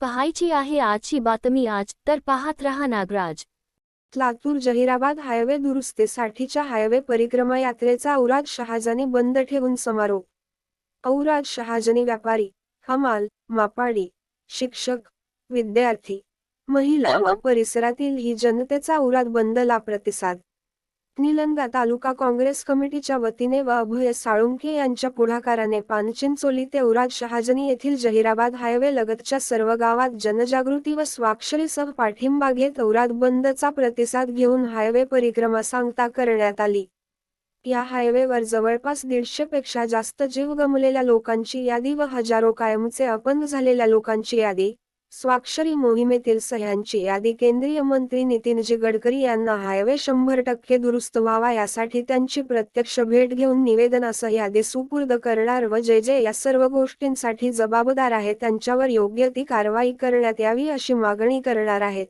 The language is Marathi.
पाहायची आहे आजची बातमी आज, तर पाहत रहा नागराज. लातूर जहिराबाद हायवे दुरुस्तीसाठीच्या हायवे परिक्रमा यात्रेचा औराद शहाजनी बंद ठेवून समारोप. औराद शहाजनी व्यापारी, हमाल, मापाडी, शिक्षक, विद्यार्थी, महिला व परिसरातील ही जनतेचा औराद बंदला प्रतिसाद. निलंगा तालुका काँग्रेस कमिटीच्या वतीने व अभय साळुंखे यांच्या पुढाकाराने पानचिंचोली ते औराद शहाजनी येथील जहिराबाद हायवे लगतच्या सर्व गावात जनजागृती व स्वाक्षरीसह पाठिंबा घेत औराद बंदचा प्रतिसाद घेऊन हायवे परिक्रमा सांगता करण्यात आली. या हायवेवर जवळपास 150 पेक्षा जास्त जीव गमावलेल्या लोकांची यादी व हजारो कायमचे अपंग झालेल्या लोकांची यादी, स्वाक्षरी मोहिमेतील सह्यांची यादी केंद्रीय मंत्री नितीनजी गडकरी यांना हायवे 100% दुरुस्त व्हावा यासाठी त्यांची प्रत्यक्ष भेट घेऊन निवेदनासह यादी सुपूर्द करणार व जे या सर्व गोष्टींसाठी जबाबदार आहेत त्यांच्यावर योग्य ती कारवाई करण्यात यावी अशी मागणी करणार आहेत.